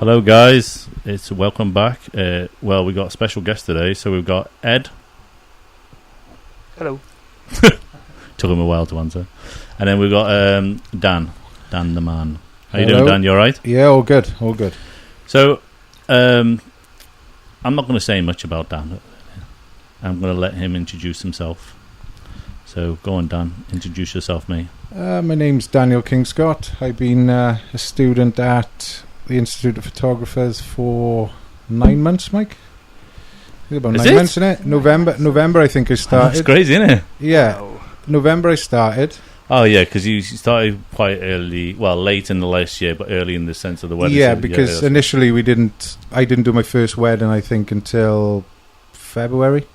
Hello guys, it's welcome back. Well, we got a special guest today, so we've got Ed. Hello. Took him a while to answer. And then we've got Dan the man. How you Hello. doing, Dan? You alright? Yeah, all good. So, I'm not going to say much about Dan. I'm going to let him introduce himself. So, go on, Dan. Introduce yourself, mate. My name's Daniel Kingscott. I've been a student at the Institute of Photographers for 9 months, Mike. I think about Is 9 it? months, innit? November, I think I started. That's crazy, isn't it? Yeah, Wow. November I started. Oh, yeah, because you started quite early. Well, late in the last year, but early in the sense of the wedding. Yeah, So, because yeah, initially I didn't do my first wedding, I think, until February.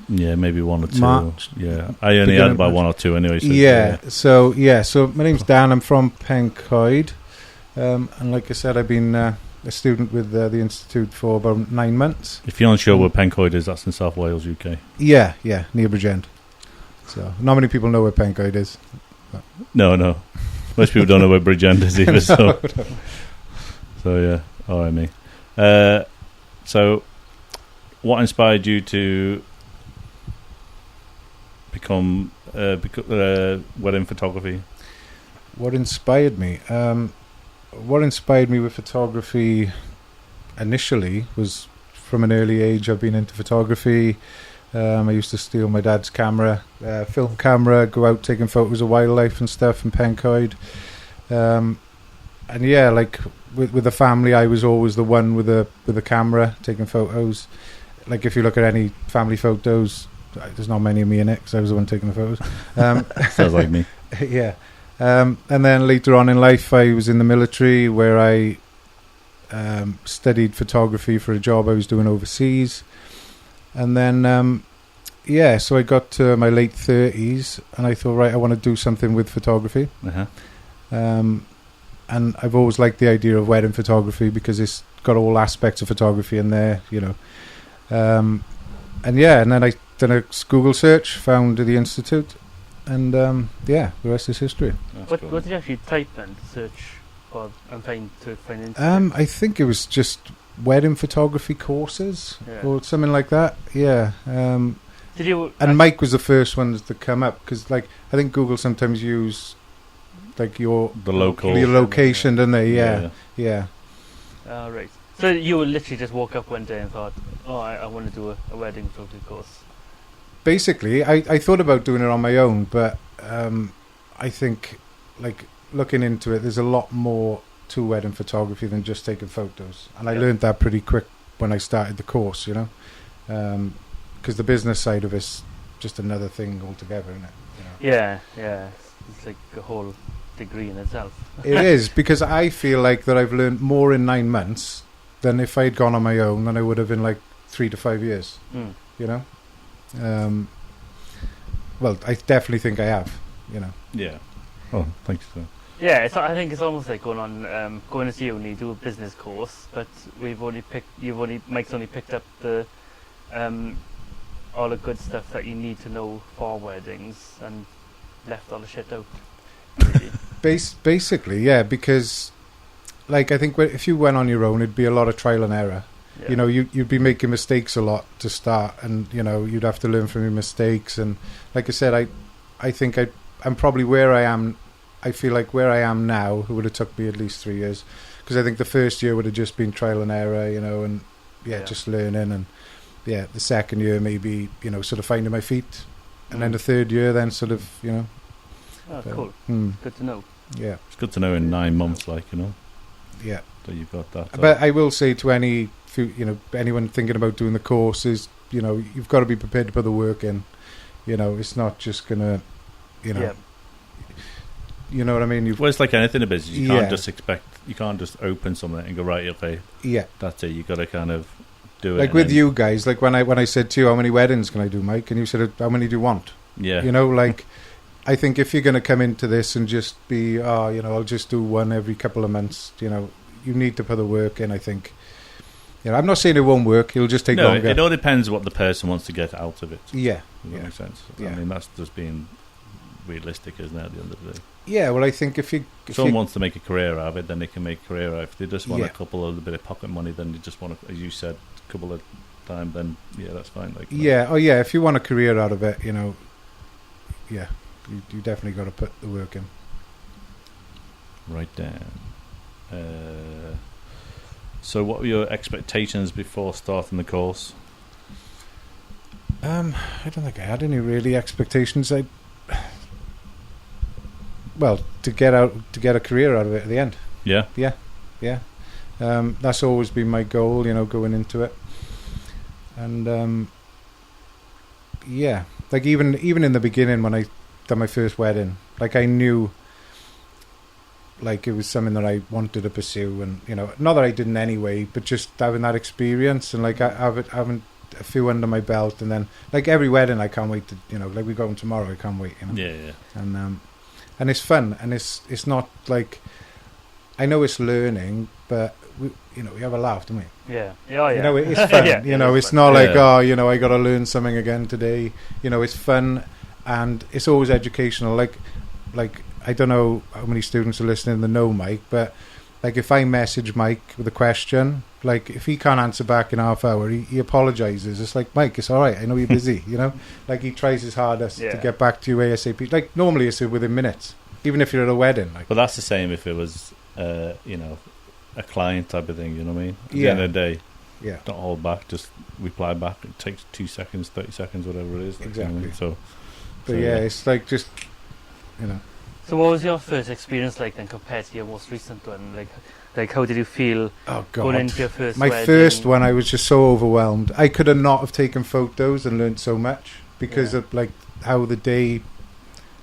yeah, maybe one or two. March. Yeah, I only Beginning had of about March. one or two anyway. So, So my name's Dan. I'm from Pencoed. And like I said, I've been a student with the Institute for about 9 months. If you're unsure where Pencoed is, that's in South Wales, UK. Yeah, near Bridgend. So not many people know where Pencoed is. No. Most people don't know where Bridgend is either. So yeah. All right, mate. So, what inspired you to become wedding photography? What inspired me? What inspired me with photography initially was from an early age. I've been into photography. I used to steal my dad's camera, film camera, go out taking photos of wildlife and stuff in Pencoed. And yeah, like with the family, I was always the one with the camera taking photos. Like if you look at any family photos, there's not many of me in it because I was the one taking the photos. Sounds like me. Yeah. And then later on in life, I was in the military where I studied photography for a job I was doing overseas. And then, so I got to my late 30s and I thought, right, I want to do something with photography. Uh-huh. And I've always liked the idea of wedding photography because it's got all aspects of photography in there, you know. And then I done a Google search, found the Institute, and the rest is history. What did you actually type in search for and find Institute? I think it was just wedding photography courses or something like that. Yeah. Did you? And Mike was the first ones to come up because, like, I think Google sometimes use like your location, don't they? Yeah. Right. So you literally just woke up one day and thought, "Oh, I want to do a wedding photography course." Basically, I thought about doing it on my own, but I think, like, looking into it, there's a lot more to wedding photography than just taking photos. And I learned that pretty quick when I started the course, you know, because the business side of it's just another thing altogether, isn't it? You know? Yeah. It's like a whole degree in itself. It is, because I feel like that I've learned more in 9 months than if I'd gone on my own than I would have in like 3 to 5 years, you know? Well, I definitely think I have, you know. Yeah. Oh, thanks. Yeah, I think it's almost like going to uni, do a business course, but Mike's only picked up the all the good stuff that you need to know for weddings and left all the shit out. Really. Basically, yeah, because like I think if you went on your own, it'd be a lot of trial and error. Yeah. You know, you'd be making mistakes a lot to start, and you know you'd have to learn from your mistakes. And like I said, I think I'm probably where I am. I feel like where I am now, it would have took me at least 3 years, because I think the first year would have just been trial and error, you know, and just learning, and the second year maybe, you know, sort of finding my feet, and then the third year then sort of, you know. Oh, cool. Good to know. Yeah, It's good to know in 9 months, like, you know. Yeah. That you've got that. But I will say to anyone thinking about doing the course is, you know, you've got to be prepared to put the work in. You know, it's not just gonna, you know. Yeah. You know what I mean? Well, it's like anything in business. You can't just open something and go, right, okay, that's it. You got to kind of do it. Like with you guys, like when I said to you, how many weddings can I do, Mike? And you said, how many do you want? Yeah. You know, like, I think if you're going to come into this and just be, you know, I'll just do one every couple of months, you know, you need to put the work in, I think. You know, I'm not saying it won't work. It'll just take longer. It all depends what the person wants to get out of it. Yeah. Does that make sense? Yeah. I mean, that's just being realistic, isn't it, at the end of the day? Yeah, well, I think if someone wants to make a career out of it, then they can make a career out of it. If they just want Yeah. a couple of bit of pocket money, then they just want to, as you said, a couple of times, then yeah, that's fine. Like yeah, oh yeah, if you want a career out of it, yeah, you definitely got to put the work in. Right down. So what were your expectations before starting the course? I don't think I had any really expectations. To get a career out of it at the end. Yeah. That's always been my goal, going into it. And like even in the beginning when I done my first wedding, like I knew, like it was something that I wanted to pursue, and not that I didn't anyway, but just having that experience and like having a few under my belt, and then like every wedding I can't wait to like we're going tomorrow, I can't wait. Yeah. And it's fun, and it's not like, I know it's learning, but we have a laugh, don't we? Yeah. Oh, yeah. It's fun. Yeah, it's not like, Yeah. I got to learn something again today. It's fun, and it's always educational. Like I don't know how many students are listening that know Mike, but like if I message Mike with a question, like if he can't answer back in half hour, he apologizes. It's like, Mike, it's all right. I know you're busy. Like he tries his hardest to get back to you ASAP. Like normally it's within minutes, even if you're at a wedding. Like, But that's the same if it was, a client type of thing. You know what I mean? At the Yeah. end of the day, yeah, don't hold back. Just reply back. It takes 2 seconds, 30 seconds, whatever it is. Like, you know what I mean? Exactly. So but it's like just So what was your first experience like then compared to your most recent one? Like how did you feel oh going god. into your first My wedding? first one, I was just so overwhelmed. I could have not have taken photos and learned so much because Yeah. of like how the day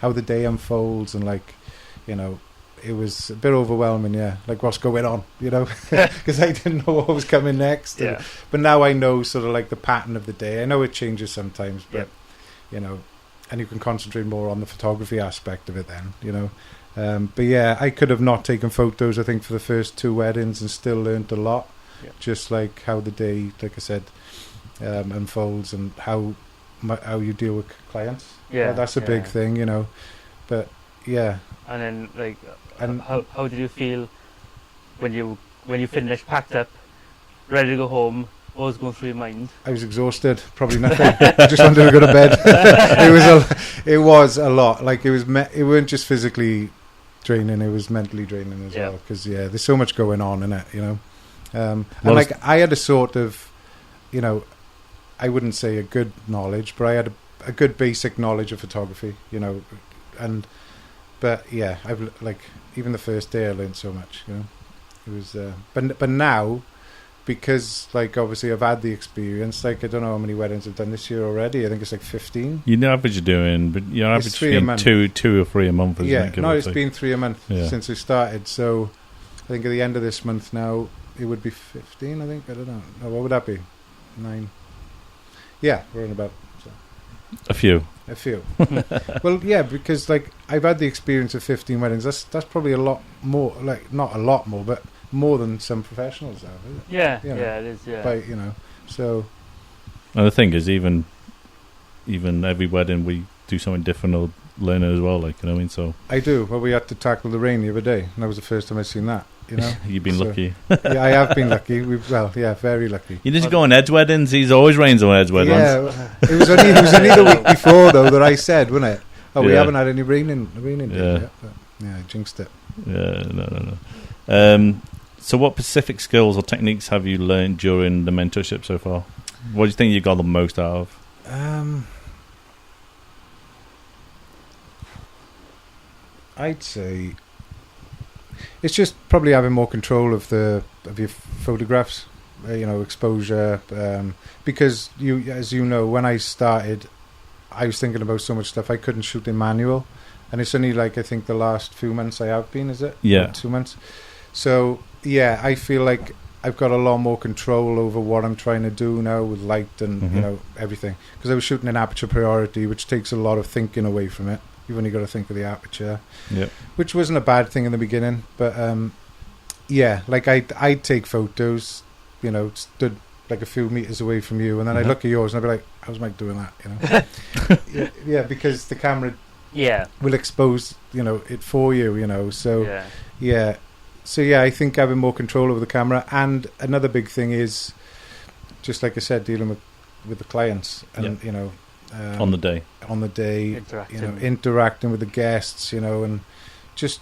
unfolds, and like it was a bit overwhelming. Yeah, like what's going on, because I didn't know what was coming next. Yeah. But now I know sort of like the pattern of the day. I know it changes sometimes, but and you can concentrate more on the photography aspect of it then. But yeah, I could have not taken photos, I think, for the first 2 weddings and still learnt a lot. Yeah. Just like how the day, like I said, unfolds, and how you deal with clients. Yeah, That's a big thing, But yeah, And then like And- how did you feel when you finished, packed up, ready to go home? What was going through your mind? I was exhausted. Probably nothing. I just wanted to go to bed. It was a lot. Like it weren't just physically draining. It was mentally draining as well. Because there's so much going on in it. And like I had a sort of, I wouldn't say a good knowledge, but I had a good basic knowledge of photography. But yeah, I've like even the first day I learned so much. It was. But now, because like obviously I've had the experience. Like I don't know how many weddings I've done this year already. I think it's like 15. you know, average you're doing, but your It's average 3 a between month. two or three a month. Isn't Yeah, it, give no, or it's take? been 3 a month Yeah. since we started. So I think at the end of this month now it would be 15. I think I don't know. No, what would that be? 9. Yeah, we're in about a few. a few. Well, yeah, because like I've had the experience of 15 weddings. That's probably a lot more. Like not a lot more, but more than some professionals have. Isn't it? Yeah, You know, yeah, it is. Yeah. But so And the thing is, even every wedding we do something different or learn it as well. Like, you know what I mean? So I do. Well, we had to tackle the rain the other day, and that was the first time I've seen that. you've been So- lucky. Yeah, I have been lucky. Very lucky. You need to go on Ed's weddings. He's always rains on Ed's weddings. Yeah, it was only the week before though that I said, wasn't it? Oh, we Yeah. haven't had any rain in Yeah. yet. But yeah, I jinxed it. Yeah, no. So what specific skills or techniques have you learned during the mentorship so far? What do you think you got the most out of? I'd say it's just probably having more control of your photographs, exposure. Because as you know, when I started, I was thinking about so much stuff I couldn't shoot in manual, and it's only like I think the last few months I have been. Is it? Yeah. Or 2 months. So yeah, I feel like I've got a lot more control over what I'm trying to do now with light and Mhm. everything. Because I was shooting in aperture priority, which takes a lot of thinking away from it. You've only got to think of the aperture. Yep. Which wasn't a bad thing in the beginning, but yeah, like I'd take photos, stood like a few meters away from you, and then I'd Mhm. look at yours and I'd be like, how's Mike doing that? Yeah, because the camera Yeah. will expose, it for you, so Yeah. yeah. So yeah, I think having more control over the camera, and another big thing is, just like I said, dealing with the clients, and on the day. Interacting with the guests, and just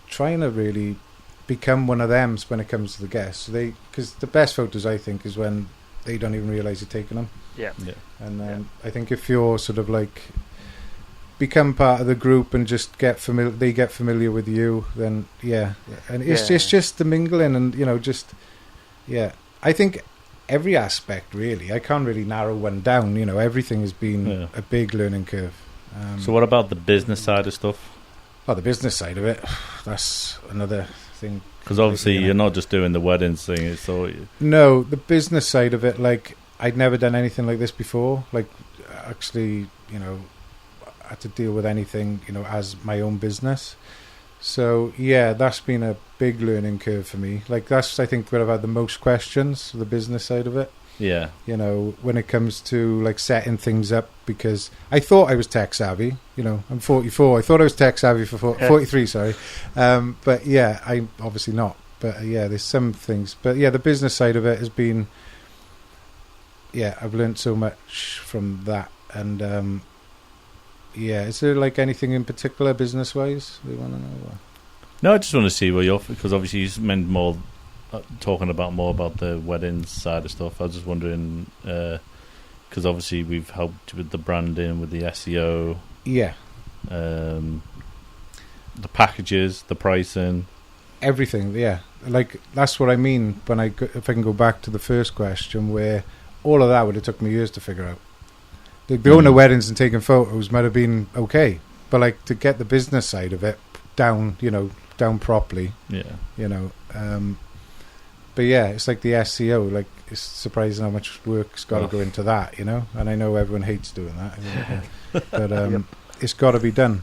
trying to really become one of them when it comes to the guests. Because the best photos, I think, is when they don't even realise you're taking them. Yeah. And I think if you're sort of like become part of the group and just they get familiar with you, then and it's just the mingling, and I think every aspect, really, I can't really narrow one down. Everything has been a big learning curve. So what about the business side of stuff? Oh, the business side of it, that's another thing. Because obviously you're not just doing the weddings thing. No, the business side of it, like, I'd never done anything like this before. Like, actually, I had to deal with anything, as my own business. So, yeah, that's been a big learning curve for me. Like, that's, I think, where I've had the most questions, the business side of it. Yeah. When it comes to, like, setting things up, because I thought I was tech savvy. I'm 44. I thought I was tech savvy for 43, sorry. But, yeah, I'm obviously not. But, there's some things. But, the business side of it has been... I've learned so much from that. And, is there, like, anything in particular business-wise you want to know? No, I just want to see where you're... Because obviously you meant more... talking more about the weddings side of stuff. I was just wondering, because obviously we've helped with the branding, with the SEO, the packages, the pricing, everything. Yeah, like that's what I mean when if I can go back to the first question, where all of that would have took me years to figure out. The going to weddings and taking photos might have been okay, but like to get the business side of it down, down properly. But it's like the SEO. Like, it's surprising how much work's got to go into that, And I know everyone hates doing that, but it's got to be done.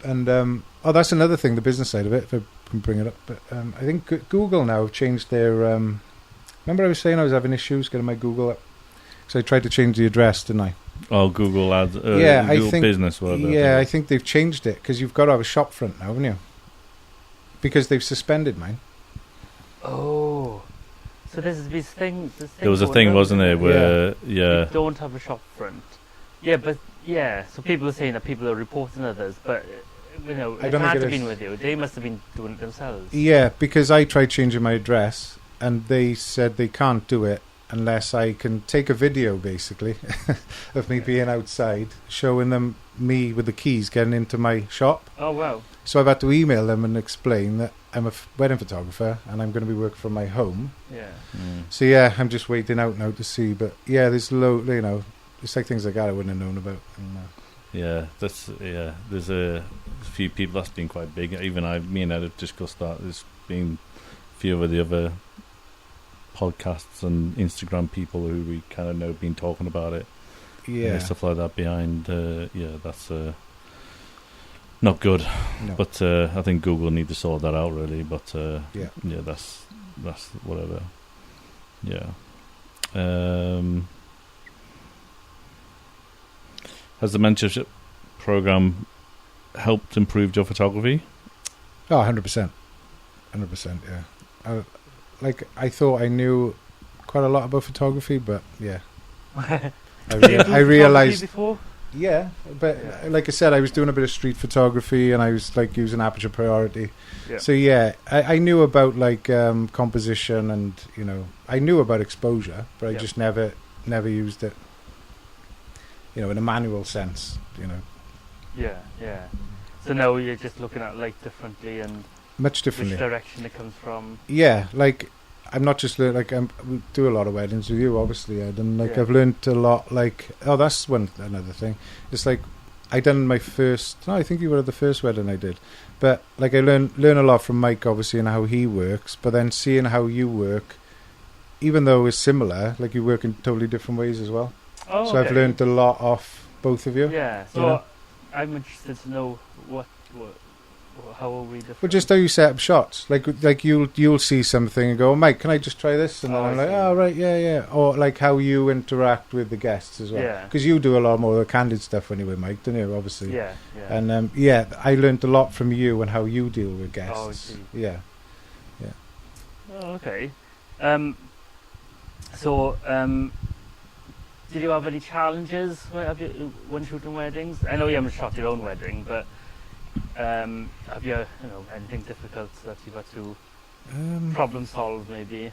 And that's another thing, the business side of it. If I can bring it up, but I think Google now have changed their. Remember, I was saying I was having issues getting my Google up, so I tried to change the address, didn't I? Oh, Google Ads. Google I think Business. Whatever. Yeah, I think they've changed it because you've got to have a shop front now, haven't you? Because they've suspended mine. Oh, so there's this thing. There was a thing, wasn't there, where you don't have a shop front. Yeah, but so people are saying that people are reporting others, but it can't have been with you. They must have been doing it themselves. Yeah, because I tried changing my address, and they said they can't do it unless I can take a video, basically, of me being outside, showing them me with the keys getting into my shop. Oh, wow. So I've had to email them and explain that I'm a wedding photographer and I'm going to be working from my home. Yeah. So I'm just waiting out now to see. But there's it's like things like that I wouldn't have known about. And, there's a few people that's been quite big. Even me and Ed have discussed that. There's been a few of the other podcasts and Instagram people who we kind of know been talking about it. Yeah. Stuff like that behind. That's not good. No. But I think Google need to sort that out, really. But that's whatever. Yeah. Has the mentorship program helped improve your photography? Oh, 100%. 100%, yeah. I thought I knew quite a lot about photography, but I realized before? Yeah, but like I said, I was doing a bit of street photography and I was like using aperture priority. Yeah. So I knew about like composition and I knew about exposure, but I just never used it. In a manual sense. Yeah. So now you're just looking at like differently and much differently. Which direction it comes from. Yeah, like I'm not just we do a lot of weddings with you, obviously, Ed, and I've learned a lot. Like, that's another thing. It's like I done my first. No, I think you were the first wedding I did, but like I learn a lot from Mike, obviously, and how he works. But then seeing how you work, even though it's similar, like you work in totally different ways as well. Oh, so I've learned a lot off both of you. Yeah. So I'm interested to know what How are we different? Well, just how you set up shots. Like you'll see something and go, oh, Mike, can I just try this? And then I'm like, oh, right, yeah. Or like how you interact with the guests as well. Yeah. Because you do a lot more of the candid stuff when you're with Mike, don't you, obviously? Yeah. And I learned a lot from you and how you deal with guests. Oh, I see. Yeah. Oh, okay. Did you have any challenges when shooting weddings? I know you haven't shot your own wedding, but have you anything difficult that you've had to problem solve maybe?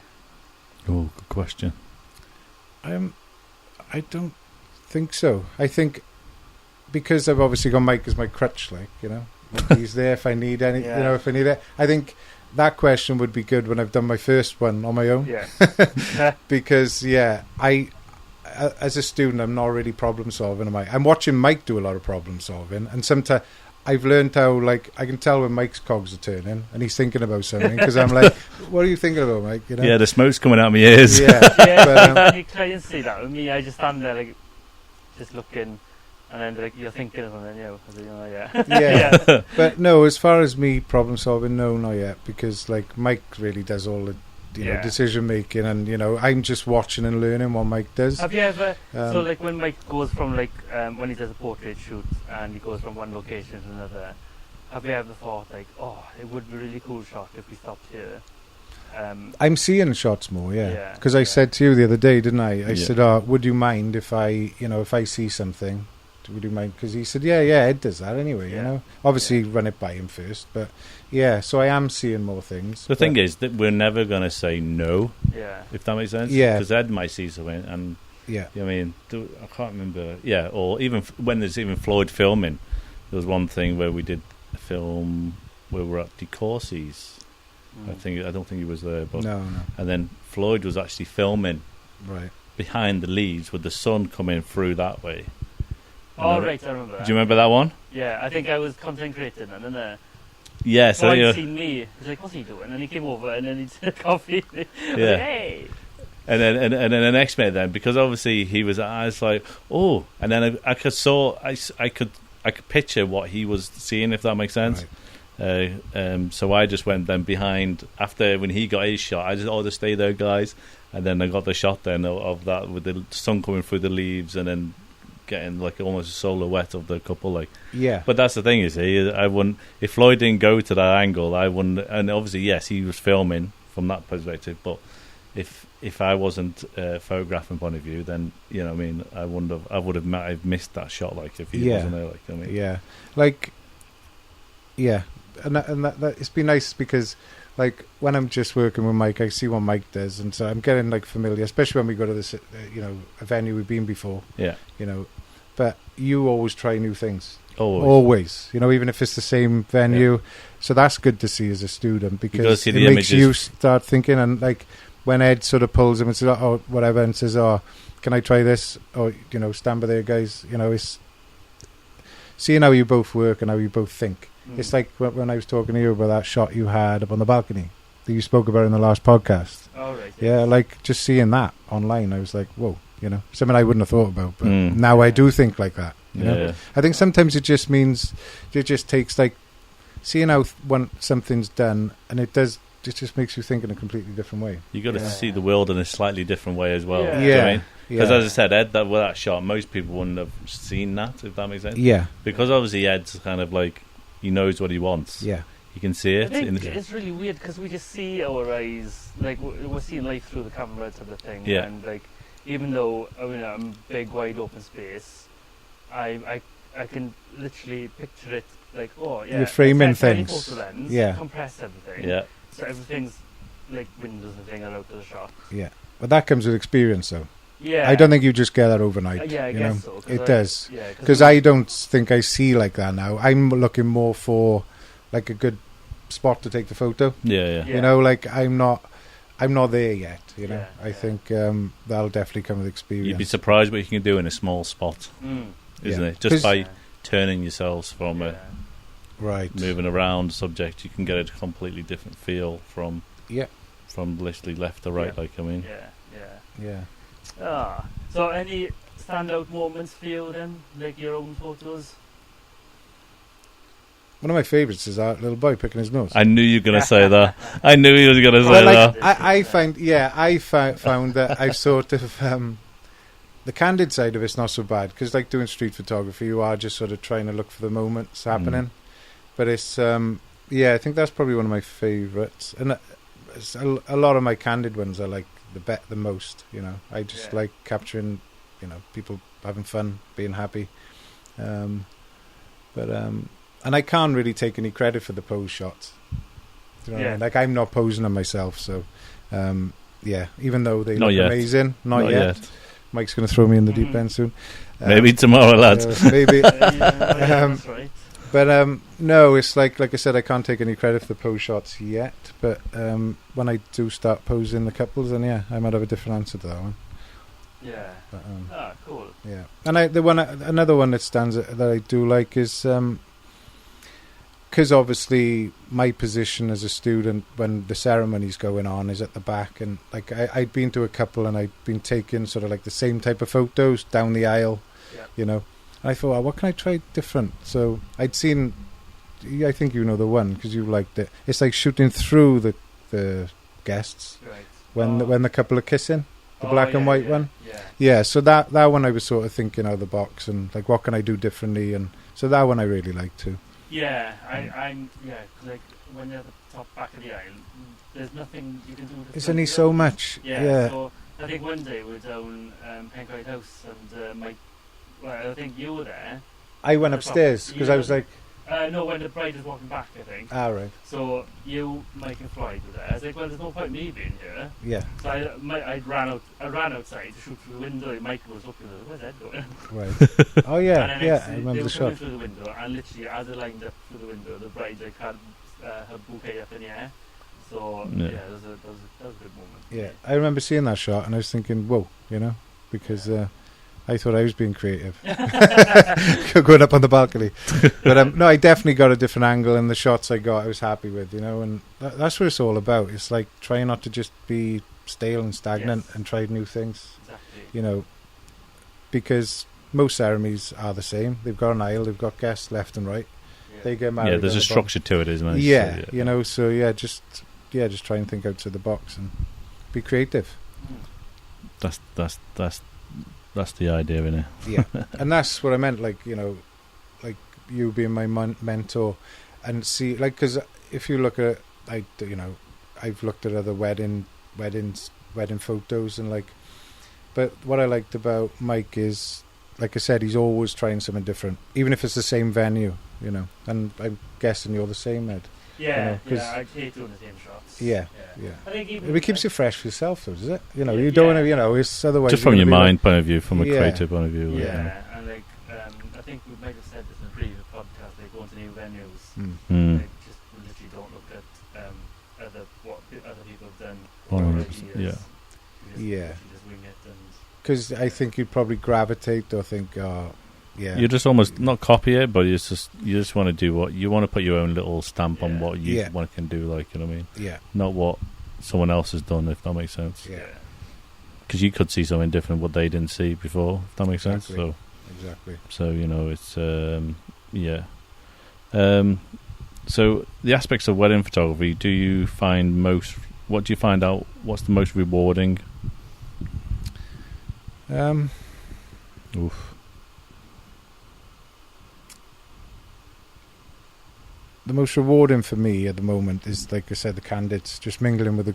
Oh, good question. I don't think so. I think because I've obviously got Mike as my crutch, he's there if I need any, if I need it. I think that question would be good when I've done my first one on my own. Yeah. Because I as a student, I'm not really problem solving. I'm watching Mike do a lot of problem solving, and sometimes I've learned how I can tell when Mike's cogs are turning and he's thinking about something because I'm like, "What are you thinking about, Mike?" Yeah, the smoke's coming out of my ears. Yeah, but, you try and see that with me. I just stand there just looking, and then you're thinking of something, yeah. But no, as far as me problem solving, no, not yet, because Mike really does all the decision making, and I'm just watching and learning what Mike does. Have you ever when Mike goes from when he does a portrait shoot and he goes from one location to another, have you ever thought it would be a really cool shot if we stopped here? I'm seeing shots more, because I said to you the other day, didn't I said, would you mind if I see something, would you mind? Because he said, Ed does that anyway, obviously run it by him first, but so I am seeing more things. The thing is that we're never going to say no, if that makes sense. Because Ed might see something, and I can't remember. Or even when there's even Floyd filming, there was one thing where we did a film where we were at De Courcy's. I don't think he was there, but no. And then Floyd was actually filming behind the leaves with the sun coming through that way. Oh, right, I remember that. Do you remember that one? Yeah, I think I was content creating and then yeah, so he'd seen me. He's like, what's he doing? And he came over and then he took coffee. Yeah. Hey. And then the next minute then, because obviously he was, I was like, oh, and then I could picture what he was seeing, if that makes sense. Right. So I just went then behind after when he got his shot. I just stay there, guys, and then I got the shot then of that with the sun coming through the leaves and then getting almost a silhouette of the couple, But that's the thing, I wouldn't, if Floyd didn't go to that angle, I wouldn't. And obviously, yes, he was filming from that perspective, but if I wasn't photographing point of view, then I would have missed that shot if he wasn't there. And that it's been nice because when I'm just working with Mike, I see what Mike does, and so I'm getting familiar, especially when we go to this a venue we've been before. But you always try new things. Always. Even if it's the same venue. Yeah. So that's good to see as a student because it makes you start thinking, and when Ed sort of pulls him and says, oh, whatever, and says, oh, can I try this? Or, stand by there, guys. It's seeing how you both work and how you both think. It's like when I was talking to you about that shot you had up on the balcony that you spoke about in the last podcast. Oh, right. Yeah, just seeing that online, I was like, whoa, something I wouldn't have thought about. But now I do think like that. You know? I think sometimes it just means, it just takes seeing how when something's done, and it just makes you think in a completely different way. You got to see the world in a slightly different way as well. Yeah. Do you know what I mean? Because as I said, Ed, with that shot, most people wouldn't have seen that, if that makes sense. Yeah. Because obviously Ed's kind of he knows what he wants. Yeah. You can see it. I think it's really weird because we just see our eyes, we're seeing life through the camera type of thing. Yeah. And even though I'm big, wide open space, I can literally picture it you're framing things. Photo lens, compress everything. Yeah. So everything's windows and thing are out of the shot. Yeah. But that comes with experience, though. Yeah. I don't think you just get that overnight. I guess so. It does. Because I don't think I see like that now. I'm looking more for a good spot to take the photo. Yeah. I'm not there yet. I think that'll definitely come with experience. You'd be surprised what you can do in a small spot, isn't it? Just by turning yourselves from moving around subject, you can get a completely different feel from literally left to right. Yeah. So any standout moments for you then, your own photos? one of my favourites is our little boy picking his nose. I knew you were going to say that. I knew he was going to say Well, that. I found that I've sort of the candid side of it's not so bad because like doing street photography, you are just sort of trying to look for the moments happening. But it's I think that's probably one of my favourites, and it's a lot of my candid ones are like the most. You know, I just like capturing, you know, people having fun, being happy. And I can't really take any credit for the pose shots. Do you know what I mean? Like I'm not posing them myself, so even though they look amazing, not yet. Mike's going to throw me in the deep end soon. Maybe tomorrow, lads. Maybe. That's right. But no, it's like I said, I can't take any credit for the pose shots yet. But when I do start posing the couples, then I might have a different answer to that one. Yeah. But, cool. Yeah, and another one that stands that I do like is because obviously my position as a student when the ceremony's going on is at the back, and like I'd been to a couple and I'd been taking sort of like the same type of photos down the aisle, you know. And I thought, what can I try different? So I'd seen, I think you know the one because you liked it. It's like shooting through the guests when the couple are kissing, the black and white one. Yeah. So that one I was sort of thinking out of the box and like what can I do differently, and so that one I really liked too. Yeah, I'm like when you're at the top back of the aisle, there's nothing you can do. Isn't he so much? Yeah. So I think one day we were down Penkright House and I think you were there. I went upstairs because I was like, no, when the bride was walking back, I think. Ah, right. So you, Mike and Floyd were there. I was like, well, there's no point me being here. Yeah. So I ran outside to shoot through the window. Mike was looking at it. Where's Ed going? Right. Oh yeah, and I remember the shot. Through the window, and literally as I lined up through the window, the bride like had her bouquet up in the air. So that was a good moment. Yeah, I remember seeing that shot, and I was thinking, whoa, you know, because I thought I was being creative, going up on the balcony. But no, I definitely got a different angle, and the shots I got, I was happy with, you know, and that's what it's all about. It's like trying not to just be stale and stagnant and try new things. Exactly. You know, because most ceremonies are the same. They've got an aisle, they've got guests left and right. Yeah. They get married. Yeah, there's a structure to it, isn't there? Yeah, so, you know, so just try and think outside the box and be creative. That's the idea, isn't it? Yeah, and that's what I meant. Like, you know, like you being my mentor, and see, like, because if you look at, I've looked at other wedding photos, and like, but what I liked about Mike is, like I said, he's always trying something different, even if it's the same venue, you know. And I'm guessing you're the same, Ed. Yeah, you know, I hate doing the same shots. Yeah. I think it keeps you fresh for yourself, though, does it? You know, you don't want to, you know, it's otherwise... Just from your mind point of view, from a creative point of view. Yeah, and like, I think we might have said this in a previous podcast, they go into new venues, they just literally don't look at what other people have done already. Yeah. Just wing it, because I think you'd probably gravitate or think, you just almost not copy it, but you just want to do what you want to put your own little stamp on what you want can do, like, you know what I mean? Yeah. Not what someone else has done, if that makes sense. Yeah. Because you could see something different what they didn't see before, if that makes sense. So exactly. So you know, it's so the aspects of wedding photography, what do you find out? What's the most rewarding? The most rewarding for me at the moment is, like I said, the candids, just mingling with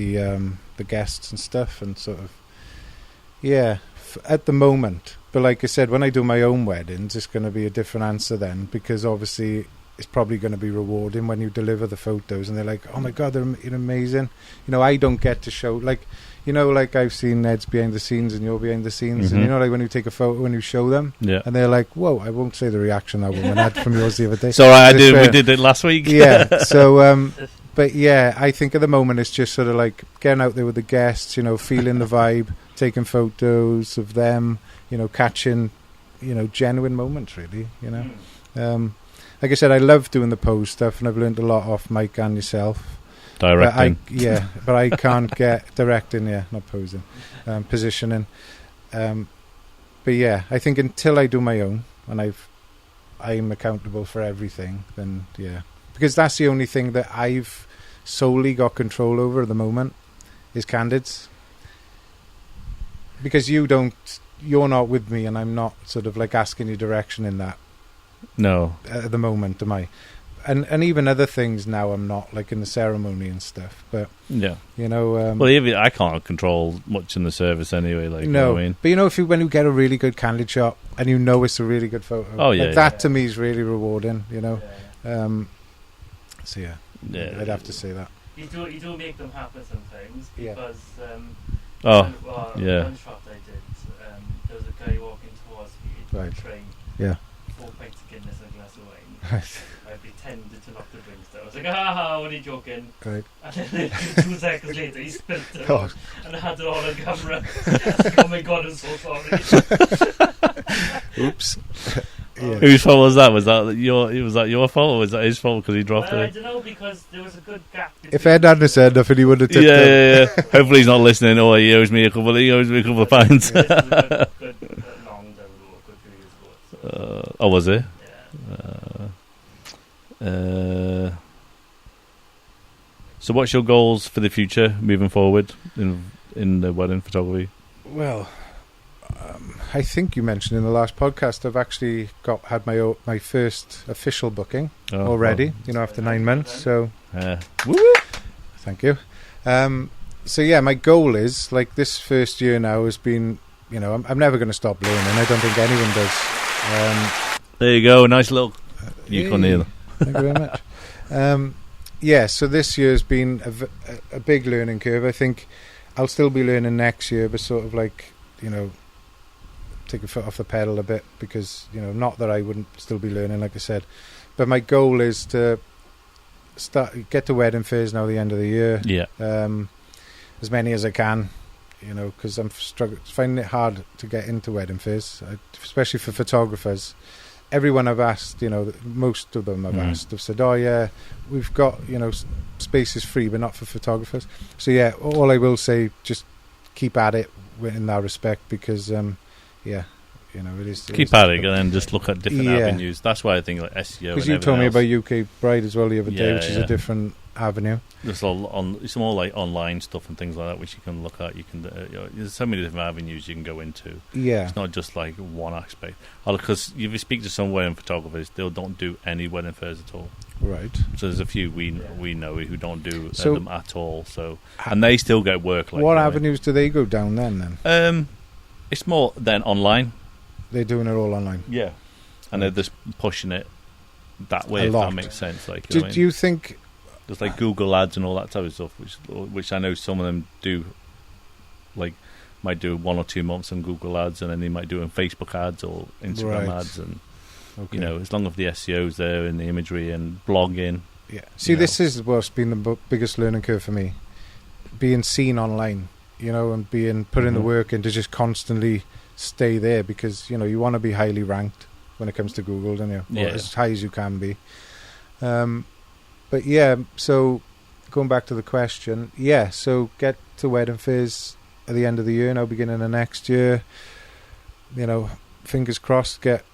the guests and stuff, and sort of at the moment. But like I said, when I do my own weddings, it's going to be a different answer then, because obviously it's probably going to be rewarding when you deliver the photos and they're like, oh my god, they're amazing. You know, I don't get to show, like, you know, like I've seen Ned's behind the scenes and you're behind the scenes, and you know, like when you take a photo and you show them, and they're like, whoa, I won't say the reaction that woman had from yours the other day. So we did it last week. Yeah. So but yeah, I think at the moment it's just sort of like getting out there with the guests, you know, feeling the vibe, taking photos of them, you know, catching, you know, genuine moments, really, you know. Like I said, I love doing the pose stuff, and I've learned a lot off Mike and yourself. Directing. But I can't get directing, not posing, positioning. But yeah, I think until I do my own, and I've I'm accountable for everything, then yeah. Because that's the only thing that I've solely got control over at the moment is candids. Because you're not with me, and I'm not sort of like asking you direction in that. No. At the moment, am I? And even other things now, I'm not, like in the ceremony and stuff. But Yeah. you know, Well, even I can't control much in the service anyway. Like, you know no. what I mean? But you know, when you get a really good candid shot and you know it's a really good photo, Oh, yeah, like that to me is really rewarding. You know, so yeah, Yeah. I'd have to say that. You do make them happen sometimes Yeah. because Oh, one yeah. shot I did, there was a guy walking towards me on Right. the train, Yeah. 4 pints of Guinness and a glass of wine. Right. I pretended to knock the drinks down. I was like, ha, only joking. Right. And then 2 seconds later, he spilled it Oh. all, and I had it all on camera. I was like, oh my god, I'm so sorry. Oops. Yeah. Whose fault was that? Was that your fault, or was that his fault because he dropped I it? don't know, because there was a good gap. If Ed hadn't said nothing, he would have tipped him. Yeah. Hopefully he's not listening. Oh, he owes me a couple of pints. This was a good long down the road, a good few years ago. So, Oh, was it? yeah. So what's your goals for the future moving forward in the wedding photography? Well, I think you mentioned in the last podcast I've actually had my first official booking already. You know, after 9 months. So woo! thank you. So yeah, my goal is, like, this first year now has been, you know, I'm never going to stop learning. I don't think anyone does. There you go. Nice little Yukon Hey, here. thank you very much. Yeah, so this year's been a big learning curve. I think I'll still be learning next year, but sort of like, you know, take a foot off the pedal a bit, because, you know, not that I wouldn't still be learning, like I said, but my goal is to get to wedding fairs now at the end of the year. Yeah. As many as I can, you know, because I'm finding it hard to get into wedding fairs, especially for photographers. Everyone I've asked, you know, most of them I've asked, have said, oh yeah, we've got, you know, spaces free, but not for photographers. So yeah, all I will say, just keep at it in that respect, because yeah, you know, it is. Keep at it and then just look at different avenues. That's why I think like SEO. Because you told me about UK Bride as well the other day, which is a different avenue. It's more like online stuff and things like that, which you can look at. You can there's so many different avenues you can go into. Yeah, it's not just like one aspect. Because if you speak to some wedding photographers, they don't do any wedding fairs at all. Right. So there's a few we know who don't do them at all. So and they still get work. Like, what avenues do they go down then? It's more than online. They're doing it all online. Yeah, and they're just pushing it that way. If that makes sense. Like, do you think? There's like Google ads and all that type of stuff, which I know some of them do. Like, might do 1 or 2 months on Google ads, and then they might do on Facebook ads or Instagram ads, and you know, as long as the SEO's there and the imagery and blogging. Yeah. See, this is what's been the biggest learning curve for me, being seen online, you know, and putting the work in to just constantly stay there, because, you know, you want to be highly ranked when it comes to Google, don't you? Or as high as you can be. But yeah, so going back to the question, so get to wedding fairs at the end of the year, now beginning of next year. You know, fingers crossed, get,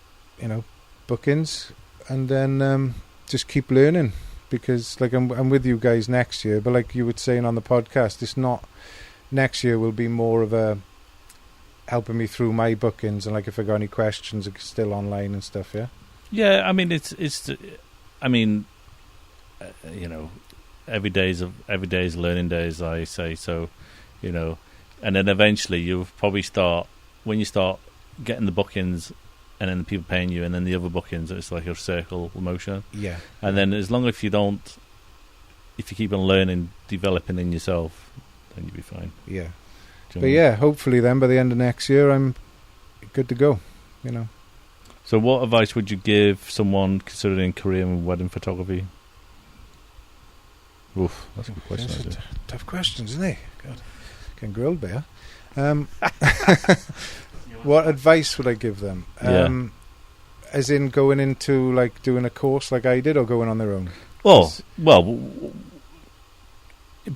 you know, bookings, and then just keep learning, because like I'm with you guys next year, but like you were saying on the podcast, it's not, next year will be more of a helping me through my bookings, and like if I got any questions, it's still online and stuff. Yeah, I mean you know, every day's learning days, I say. So, you know, and then eventually you'll probably start, when you start getting the bookings and then the people paying you and then the other bookings, it's like a circle motion. Yeah. And then as long as if you keep on learning, developing in yourself, then you'll be fine. Yeah. But yeah, hopefully then by the end of next year I'm good to go, you know. So what advice would you give someone considering career in wedding photography? Oof, that's a good question. Tough questions, isn't it? God, getting grilled there. What advice would I give them? As in going into like doing a course like I did, or going on their own? Well,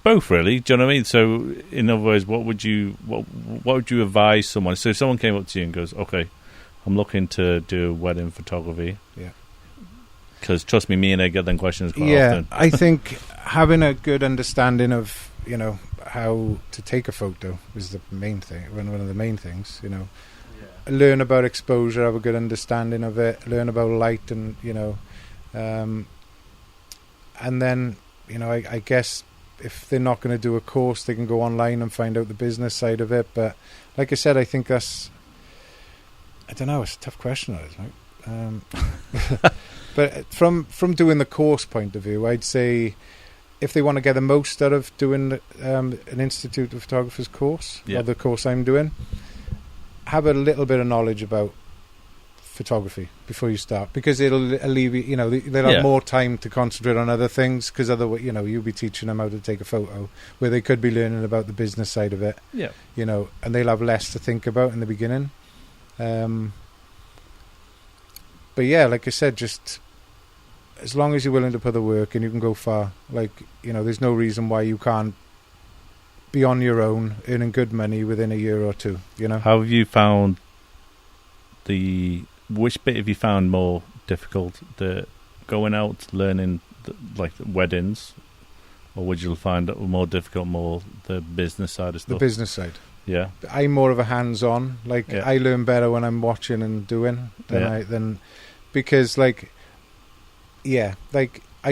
both really. Do you know what I mean? So, in other words, what would you advise someone? So, if someone came up to you and goes, "Okay, I'm looking to do wedding photography. Yeah. Because trust me and Ed get them questions quite Yeah, often. I think having a good understanding of, how to take a photo is the main thing, one of the main things, Learn about exposure, have a good understanding of it, learn about light and, and then, I guess if they're not going to do a course, they can go online and find out the business side of it. But like I said, I think that's, I don't know, it's a tough question, right? But from doing the course point of view, I'd say if they want to get the most out of doing an Institute of Photographers course, or the course I'm doing, have a little bit of knowledge about photography before you start, because it'll alleviate, they'll have more time to concentrate on other things, because otherwise, you'll be teaching them how to take a photo where they could be learning about the business side of it, and they'll have less to think about in the beginning. But yeah, like I said, just as long as you're willing to put the work and you can go far, there's no reason why you can't be on your own earning good money within a year or two. How have you found which bit have you found more difficult, the going out learning like weddings, or would you find it more difficult the business side of stuff? The business side. Yeah, I'm more of a hands-on. I learn better when I'm watching and doing than because I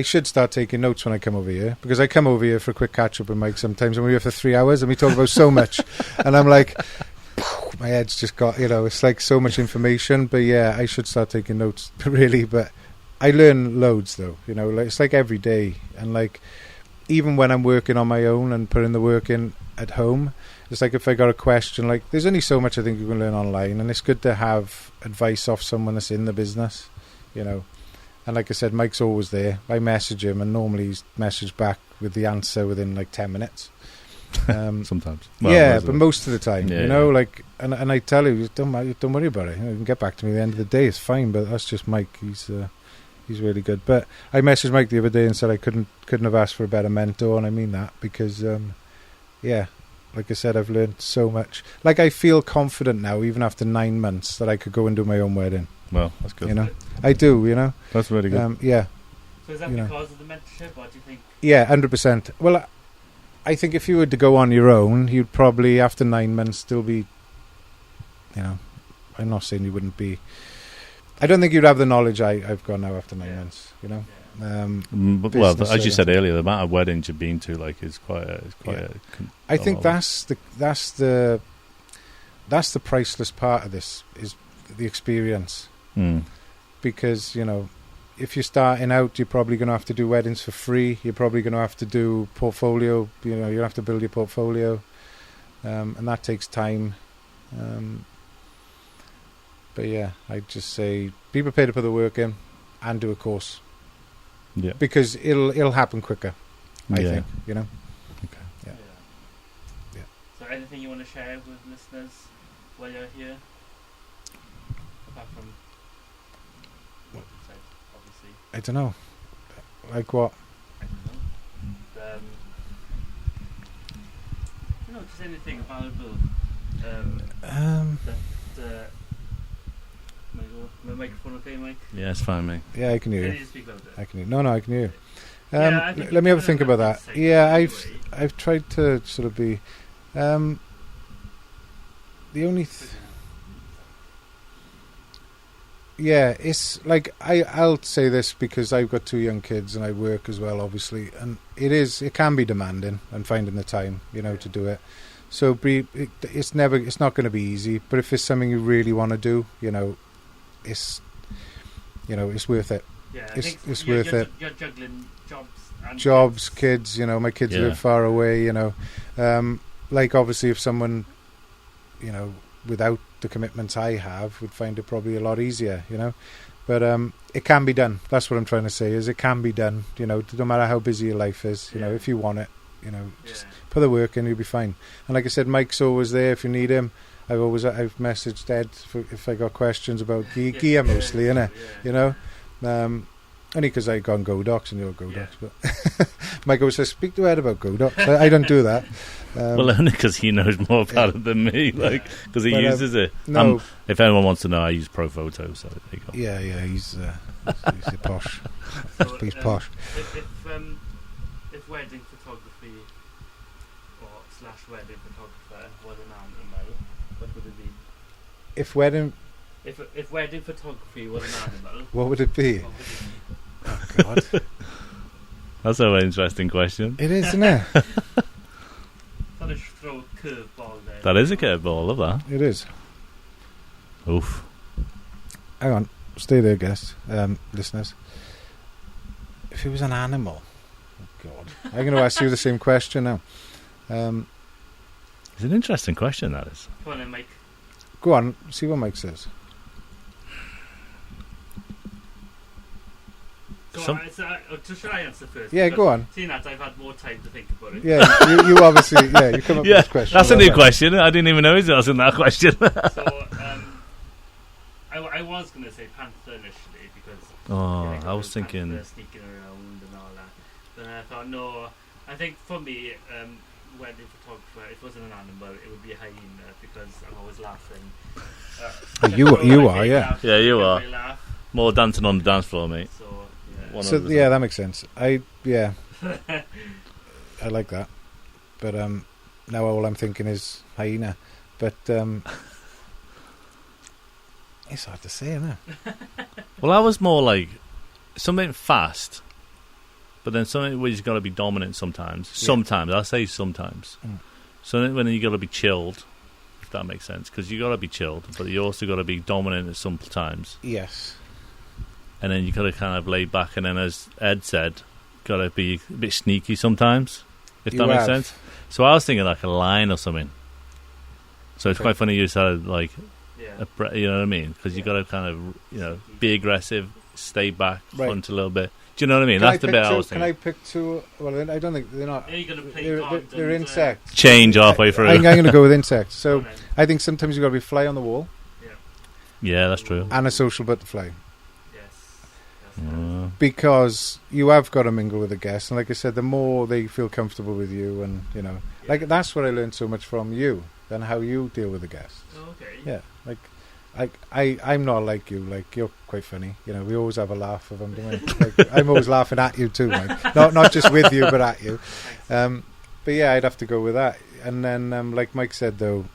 should start taking notes when I come over here, because I come over here for a quick catch-up with Mike sometimes, and we're here for 3 hours, and we talk about so much, and I'm like, my head's just got, it's like so much information, but yeah, I should start taking notes, really, but I learn loads, though, it's like every day, and even when I'm working on my own and putting the work in at home, it's like if I got a question, there's only so much I think you can learn online, and it's good to have advice off someone that's in the business, And like I said, Mike's always there. I message him, and normally he's messaged back with the answer within 10 minutes. Sometimes. But most of the time, and I tell you, don't worry about it. You can get back to me at the end of the day. It's fine, but that's just Mike. He's really good. But I messaged Mike the other day and said I couldn't have asked for a better mentor, and I mean that because, like I said, I've learned so much. I feel confident now, even after 9 months, that I could go and do my own wedding. Well, that's good. I do, That's really good. So is that because of the mentorship, or do you think? Yeah, 100%. Well, I think if you were to go on your own, you'd probably, after 9 months, still be, I'm not saying you wouldn't be. I don't think you'd have the knowledge I've got now after 9 months, But, as you said earlier, the amount of weddings you've been to, is quite I think that's the priceless part of this, is the experience. Because, if you're starting out, you're probably going to have to do weddings for free. You're probably going to have to do portfolio. You'll have to build your portfolio, and that takes time. But yeah, I'd just say be prepared to put the work in and do a course. Yeah, because it'll happen quicker. I think. Okay. Yeah. So, anything you want to share with listeners while you're here, apart from what you said, obviously? I don't know. Like what? I don't know. Just anything valuable. My microphone okay, Mike? Yeah, it's fine, mate. Yeah, I can hear you. Can you speak louder? I can hear. No, I can hear you. Let me have a think about that. Yeah, anyway. I've tried to sort of be. The only. It's I'll say this because I've got 2 young kids and I work as well, obviously, and it can be demanding and finding the time, to do it. So it's not going to be easy. But if it's something you really want to do, it's worth it. Yeah, it's worth it. You're juggling jobs, kids. My kids live far away. Obviously, if someone, without the commitments I have, would find it probably a lot easier. But it can be done. That's what I'm trying to say. Is it can be done. No matter how busy your life is. If you want it. Just put the work in, you'll be fine. And like I said, Mike's always there if you need him. I've messaged Ed if I got questions about gear mostly, innit? And Only because I go on Godox and you're Godox. But Michael says, speak to Ed about Godox. I don't do that. Well, only because he knows more about it than me, because he uses it. No. If anyone wants to know, I use Profoto, so there you go. Yeah, he's a posh. He's posh. If wedding photography or / wedding photographer was an animal, what would it be? If wedding photography was an animal, what would it be? Oh, God. That's an interesting question. It is, isn't it? Thought I should throw a curveball there. That is a curveball, love that. It is. Oof. Hang on. Stay there, guests, listeners. If it was an animal, oh God, I'm going to ask you the same question now. It's an interesting question, that is. Come on then, Mike. Go on, see what Mike says. Should I answer first? Yeah, because go on. Seeing that, I've had more time to think about it. Yeah, you obviously, you come up with this question. That's a new question. I didn't even know he was asking that question. So, I was going to say panther initially because I was thinking sneaking around and all that. Then I thought, no, I think for me, wedding photographer, if it wasn't an animal, it would be a hyena because I'm always laughing. You are, yeah. Yeah, you are. Really laugh, More dancing on the dance floor, mate. so Yeah, that makes sense. I like that. But now all I'm thinking is hyena. But it's hard to say, isn't it? Well, I was more like something fast, but then something where you've got to be dominant sometimes. Yeah. Sometimes, I'll say sometimes. Mm. Something when you got to be chilled, if that makes sense, because you got to be chilled, but you also got to be dominant at some times. Yes. And then you got to kind of lay back, and then as Ed said, got to be a bit sneaky sometimes, if that makes sense. So I was thinking like a lion or something. So it's quite funny you said like, you know what I mean? Because you got to kind of, be aggressive, stay back, front a little bit. Do you know what I mean? That's the bit I was thinking. Can I pick two? Well, I don't think they're not. Are you going to play They're insects. Change halfway through. I'm going to go with insects. So I think sometimes you've got to be fly on the wall. Yeah, that's true. And a social butterfly. Yes. Because you have got to mingle with the guests, and like I said, the more they feel comfortable with you, and like that's what I learned so much from you, and how you deal with the guests. Okay. Yeah, I'm not like you. Like you're quite funny. We always have a laugh of them. Like, I'm always laughing at you too, Mike. Not just with you, but at you. But yeah, I'd have to go with that. And then, like Mike said, though,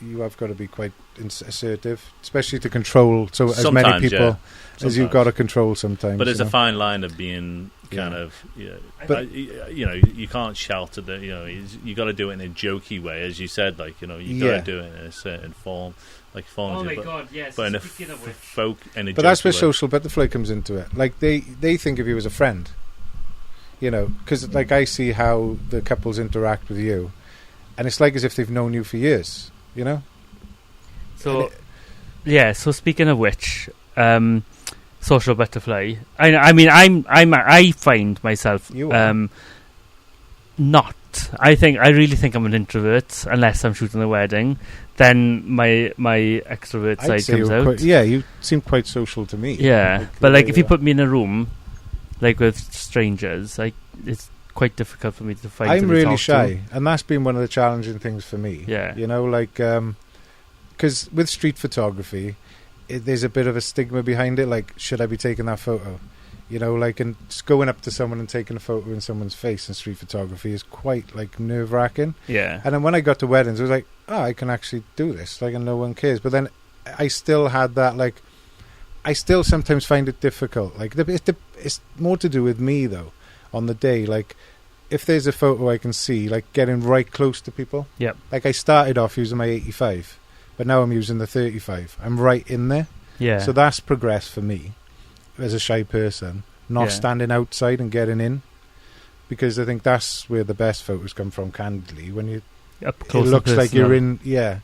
you have got to be quite assertive, especially to control as many people as you've got to control sometimes. But there's a fine line of being kind of, but you can't shout at the, you got to do it in a jokey way, as you said, like you got to do it in a certain form, like forms. Oh my God, yes. But in a folk and a. But that's where way. social butterfly comes into it. Like they think of you as a friend, because like I see how the couples interact with you, and it's like as if they've known you for years. So, so speaking of which, social butterfly. I find myself not. I really think I'm an introvert unless I'm shooting a wedding. Then my extrovert side comes out. You seem quite social to me. Yeah, but like if you put me in a room, like with strangers, it's quite difficult for me to find. I'm really shy, and that's been one of the challenging things for me. Yeah, because with street photography, there's a bit of a stigma behind it. Like, should I be taking that photo? And just going up to someone and taking a photo in someone's face in street photography is quite like nerve wracking. Yeah. And then when I got to weddings, I was like, oh, I can actually do this. Like, and no one cares. But then I still had that, like, I still sometimes find it difficult. Like, it's more to do with me though. On the day, like, if there's a photo I can see, like getting right close to people. Yep. Like I started off using my 85, but now I'm using the 35. I'm right in there. Yeah. So that's progressed for me as a shy person, not standing outside and getting in, because I think that's where the best photos come from. Candidly, when you up close, it looks like you're in. Yeah.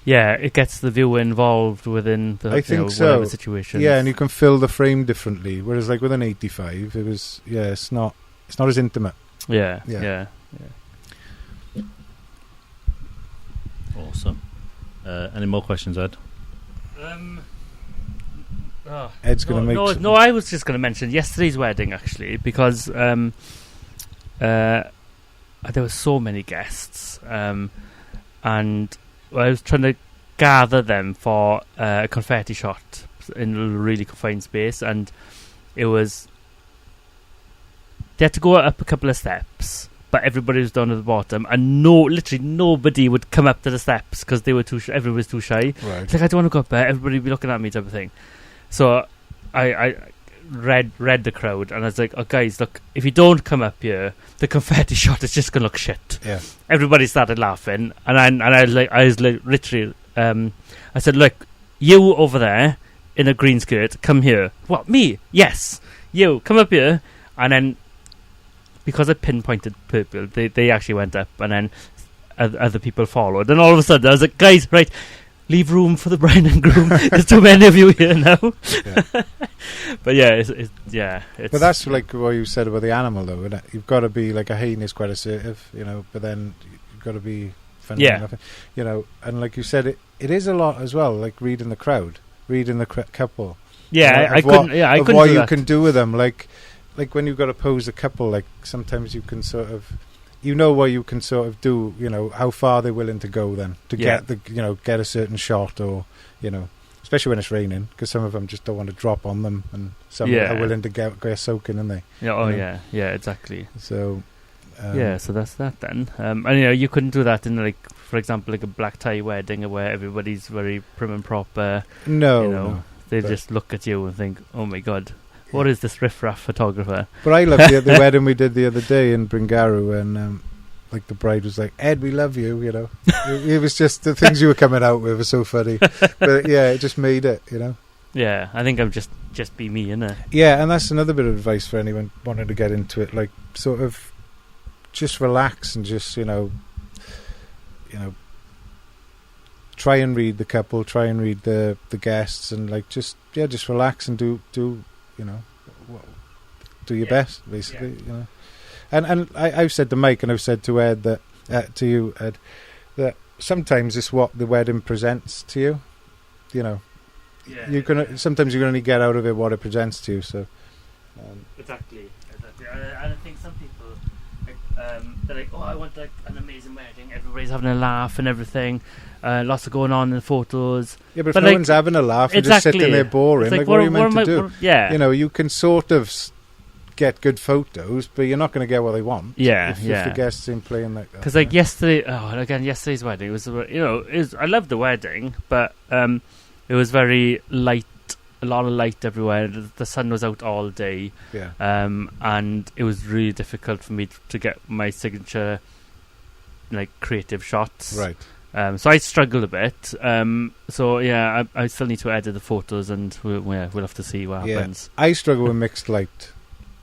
Yeah, it gets the viewer involved within the whatever situation. Yeah, and you can fill the frame differently. Whereas, like with an 85, it was it's not as intimate. Yeah. Awesome. Any more questions, Ed? Ed's going to make... No, I was just going to mention yesterday's wedding, actually, because there were so many guests, and I was trying to gather them for a confetti shot in a really confined space, and it was... They had to go up a couple of steps, but everybody was down at the bottom, and literally nobody would come up to the steps because they were too everybody was too shy. Right. It's like, I don't want to go up there, everybody would be looking at me type of thing. So I read the crowd, and I was like, oh guys, look, if you don't come up here, the confetti shot is just going to look shit. Yeah. Everybody started laughing, and I was literally I said, look, you over there in a green skirt, come here. What, me? Yes. You, come up here. And then, because I pinpointed purple, they actually went up, and then other people followed. And all of a sudden, I was like, guys, right, leave room for the bride and groom. There's too many of you here now. Yeah. But yeah, it's but that's like what you said about the animal, though, isn't it? You've got to be, like, a hyena is quite assertive, but then you've got to be funny enough. And like you said, it is a lot as well, like reading the crowd, reading the couple. Yeah, I couldn't do what you that. can do with them, like when you've got to pose a couple, like sometimes you can sort of, what you can sort of do, how far they're willing to go then to get get a certain shot, or especially when it's raining, because some of them just don't want to drop on them, and some are willing to get soaking, aren't they? Yeah. Yeah, exactly. So so that's that then. And you couldn't do that in, like, for example, like a black tie wedding where everybody's very prim and proper. No, they just look at you and think, oh my god, what is this riff-raff photographer? But I loved the wedding we did the other day in Bringaru, and like the bride was like, Ed, we love you, it was just the things you were coming out with were so funny. But yeah, it just made it, Yeah, I think I'm just be me, innit? Yeah, and that's another bit of advice for anyone wanting to get into it, like, sort of just relax and just, try and read the couple, try and read the guests, and like just relax and do your best, basically. And I've said to Mike, and I've said to Ed that to you, Ed, that sometimes it's what the wedding presents to you. Sometimes you can only get out of it what it presents to you. So exactly. And I think some people, they're like, oh, I want like an amazing wedding. Everybody's having a laugh and everything. Lots of going on in the photos. Yeah, but if no one's having a laugh and just sitting there boring, like, what are you meant to do? You can sort of get good photos, but you're not going to get what they want. If the guests ain't playing like that. Because like yesterday's wedding was, I loved the wedding, but it was very light. A lot of light everywhere. The sun was out all day. Yeah. And it was really difficult for me to get my signature, like, creative shots. Right. So I struggled a bit. I still need to edit the photos, and we'll have to see what happens. I struggle with mixed light,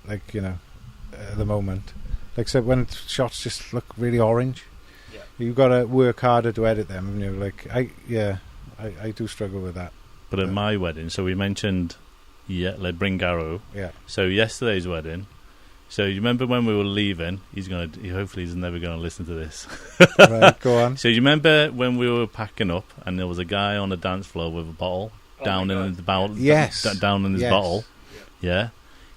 like, at the moment. Like, so when shots just look really orange, you've got to work harder to edit them. I do struggle with that. But at my wedding, so we mentioned, like Bringaru. Yeah. So yesterday's wedding. So you remember when we were leaving? Hopefully he's never gonna listen to this. Right, go on. So you remember when we were packing up, and there was a guy on the dance floor with a bottle down in his bottle. Yes. Down in his bottle. Yeah.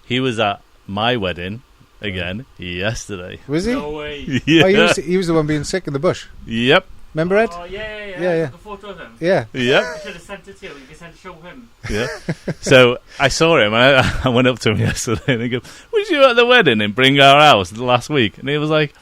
He was at my wedding again yesterday. Was he? No way. Yeah. Oh, he was the one being sick in the bush. Yep. Remember Ed? Oh, yeah. I took a photo of him. Yeah. Yep. I should have sent it to you. You can send show him. Yeah. So I saw him, and I went up to him yesterday, and I go, "Was you at the wedding in Bringaru last week?" And he was like,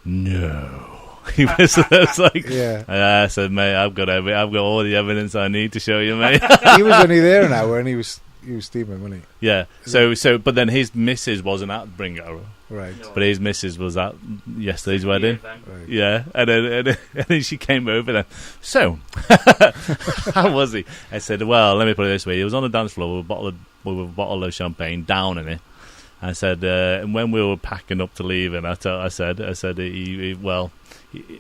"No." He was like, I said, "Mate, I've got all the evidence I need to show you, mate." He was only there an hour, and he was steaming, wasn't he? Yeah. So, but then his missus wasn't at Bringaru. Right. But his missus was at yesterday's wedding. Right. Yeah. And then she came over then. So, how was he? I said, well, let me put it this way. He was on the dance floor with a bottle of champagne down in it. I said, and when we were packing up to leave, and I said,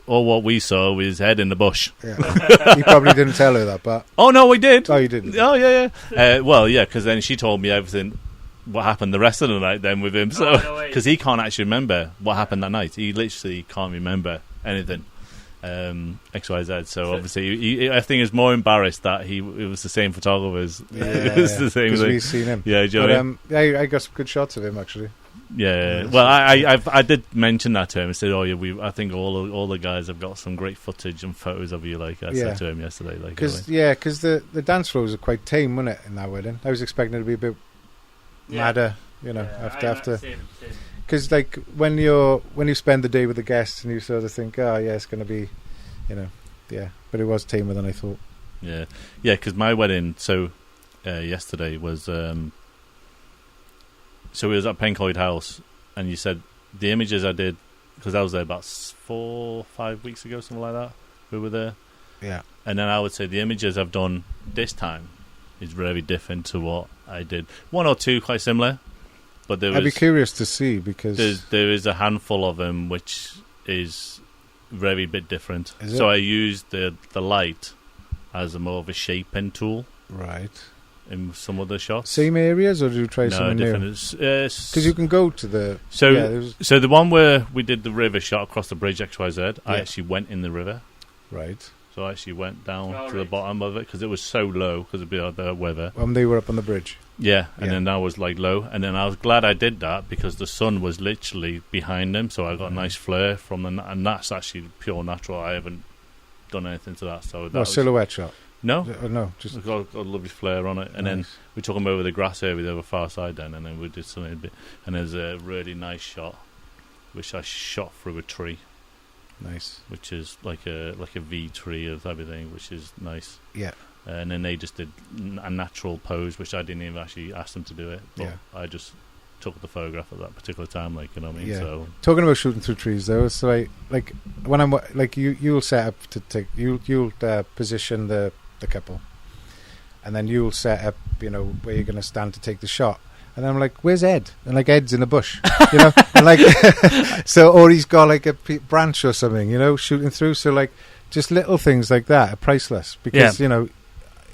all what we saw was his head in the bush. Yeah. You probably didn't tell her that, but... Oh, no, we did. Oh, you didn't? Oh, yeah. Because then she told me everything, what happened the rest of the night then with him. So, because he can't actually remember what happened that night. He literally can't remember anything. XYZ. So obviously, I think he was more embarrassed that it was the same photographers. Yeah, it was the same because thing. we've seen him. Yeah, do you know what I mean? Yeah, I got some good shots of him actually. Yeah. Well, I did mention that to him. I said, "Oh yeah, I think all the guys have got some great footage and photos of you." Like I said to him yesterday. Like, because the dance floors are quite tame, wasn't it, in that wedding? I was expecting it to be a bit madder, after. Because like when you spend the day with the guests and you sort of think, oh yeah, it's going to be, but it was tamer than I thought. Yeah. Because my wedding, yesterday was, so it was at Pencoed House, and you said the images I did, because I was there about 4 or 5 weeks ago, something like that. We were there. Yeah. And then I would say the images I've done this time is very different to what I did. 1 or 2 quite similar. But I'd be curious to see, because there is a handful of them which is very bit different. Is so it? I used the light as more of a shaping tool, right? In some of the shots. Same areas, or did you try something new? Because you can go to the so the one where we did the river shot across the bridge XYZ, I actually went in the river. Right. So I actually went down to the bottom of it because it was so low because of the weather. They were up on the bridge. Yeah, and then that was like low, and then I was glad I did that because the sun was literally behind them, so I got a nice flare from them, and that's actually pure natural. I haven't done anything to that. So that was silhouette shot. No, no, just got a lovely flare on it, and then we took them over the grass area the other far side, then, and then we did something a bit, and there's a really nice shot, which I shot through a tree. Nice, which is like a V tree of everything, which is nice. Yeah. And then they just did a natural pose, which I didn't even actually ask them to do it. But I just took the photograph at that particular time, like, you know what I mean? Yeah. So talking about shooting through trees, though, it's like when I'm like you'll set up to take you'll position the couple, and then you'll set up where you're going to stand to take the shot. And I'm like, where's Ed? And like, Ed's in the bush, and like, or he's got like a branch or something, shooting through. So like, just little things like that are priceless because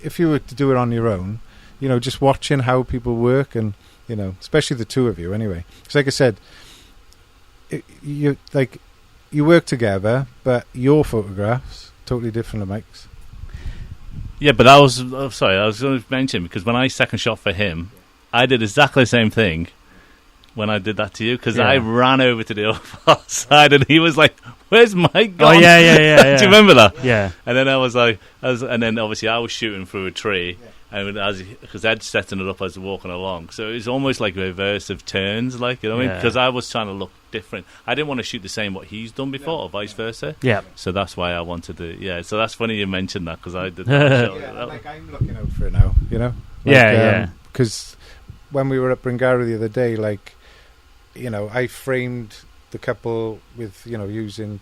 if you were to do it on your own, just watching how people work and especially the two of you anyway. Because like I said, you work together, but your photographs totally different than Mike's. Yeah, but I was going to mention because when I second shot for him, I did exactly the same thing when I did that to you because I ran over to the other side and he was like, "Where's Mike gone?" Oh yeah. Do you remember that? Yeah. And then I was like, and then obviously I was shooting through a tree, and because Ed's setting it up as walking along, so it was almost like a reverse of turns, like, you know what I mean? Because I was trying to look different. I didn't want to shoot the same what he's done before, or vice versa. Yeah. So that's why I wanted to. Yeah. So that's funny you mentioned that because I did. That like I'm looking out for it now, Because when we were at Bringara the other day, like, I framed the couple with, using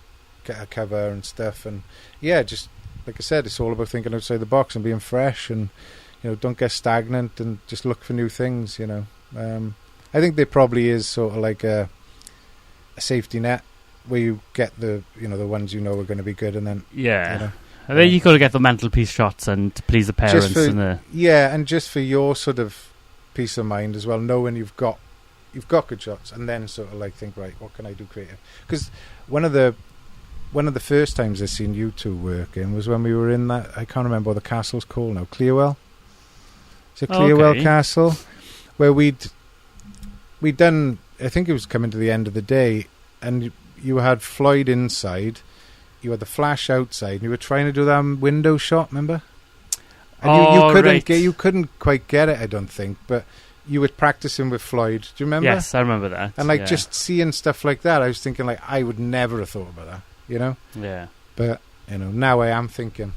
a cover and stuff. And, just like I said, it's all about thinking outside the box and being fresh and, don't get stagnant and just look for new things, I think there probably is sort of like a safety net where you get the, the ones are going to be good and then... Yeah. And then you got to get the mental peace shots and to please the parents. And just for your sort of peace of mind as well, knowing you've got good shots, and then sort of like think, right, what can I do creative? Because one of the first times I seen you two working was when we were in that, I can't remember what the castle's called now, Clearwell. It's a Clearwell Castle, where we'd done, I think it was coming to the end of the day, and you had Floyd inside, you had the flash outside, and you were trying to do that window shot, remember? And you couldn't quite get it, I don't think, but you were practicing with Floyd. Do you remember? Yes, I remember that. And just seeing stuff like that, I was thinking like I would never have thought about that, Yeah. But now I am thinking.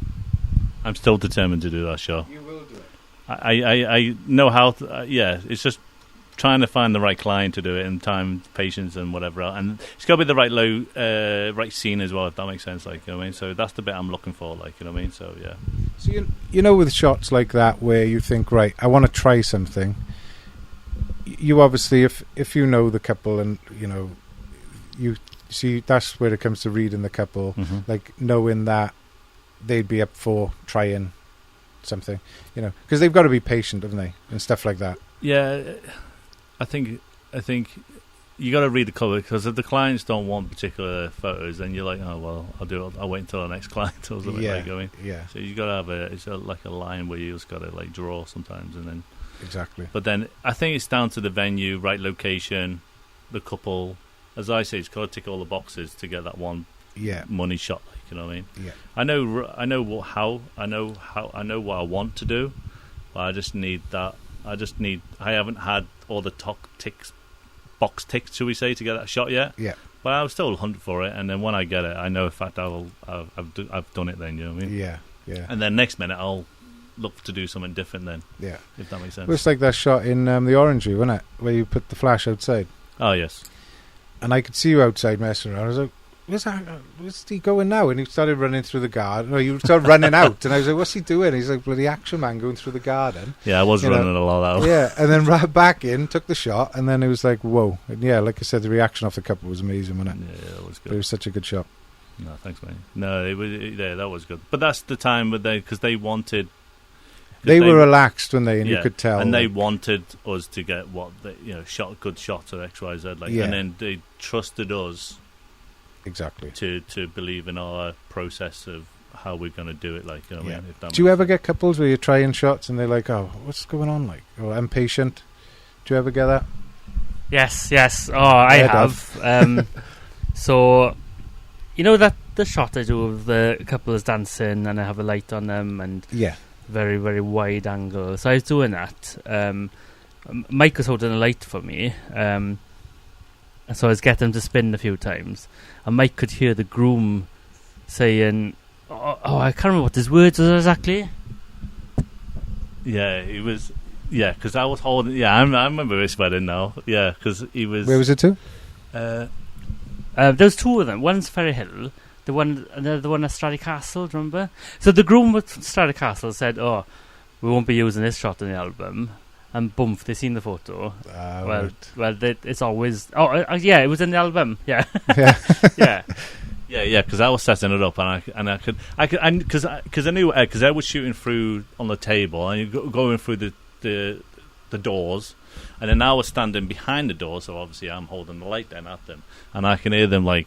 I'm still determined to do that shot. You will do it. I know how. It's just trying to find the right client to do it in time, patience, and whatever else. And it's got to be the right right scene as well, if that makes sense. Like, you know what I mean? So that's the bit I'm looking for. Like, you know what I mean? So yeah. So with shots like that where you think, right, I want to try something. You obviously, if you know the couple and you see, that's where it comes to reading the couple, like knowing that they'd be up for trying something, because they've got to be patient, haven't they, and stuff like that. Yeah, I think you got to read the cover, because if the clients don't want particular photos, then you're like, oh well, I'll wait until the next client or something like going. Yeah. So you got to have like a line where you just got to like draw sometimes, and then Exactly. But then I think it's down to the venue, right location, the couple. As I say, it's got to tick all the boxes to get that one money shot. Like, you know what I mean? Yeah. I know what I want to do, but I just need that. I haven't had all the box ticks, shall we say, to get that shot yet. Yeah. But I'll still hunt for it, and then when I get it, I know in fact I've done it. Then, you know what I mean? Yeah. Yeah. And then next minute I'll look to do something different. Then, yeah, if that makes sense. Well, it's like that shot in the Orangery, wasn't it, where you put the flash outside? Oh yes. And I could see you outside messing around. I was like, where's he going now? And he started running through the garden. No, you started running out. And I was like, what's he doing? He's like, bloody action man going through the garden. Yeah, I was running a lot out. Yeah, and then ran back in, took the shot, and then it was like, whoa. And yeah, like I said, the reaction off the couple was amazing, wasn't it? Yeah, that was good. But it was such a good shot. No, thanks, mate. No, that was good. But that's the time because they wanted... They were relaxed, weren't they? And you could tell. And they wanted us to get good shots of X, Y, Z. And then they trusted us exactly to believe in our process of how we're going to do it. Like, you know what I mean? Do you ever get couples where you're trying shots and they're like, "Oh, what's going on?" Like, or impatient? Do you ever get that? Yes. Oh, I have. So, you know that the shot I do of the couples dancing and I have a light on them and very, very wide angle. So I was doing that. Mike was holding a light for me. So I was getting him to spin a few times. And Mike could hear the groom saying, oh, I can't remember what his words was exactly. Yeah, he was... Yeah, because I was holding... Yeah, I remember this wedding now. Yeah, because he was... Where was it to? There's two of them. One's Ferry Hill. The one at Stradey Castle, do you remember? So the groom at Stradey Castle said, "Oh, we won't be using this shot in the album." And boom, they seen the photo. It's always... it was in the album. Yeah, yeah. Because I was setting it up, and I could, because I knew because I was shooting through on the table, and you're going through the doors, and then I was standing behind the door, so obviously I'm holding the light then at them, and I can hear them like,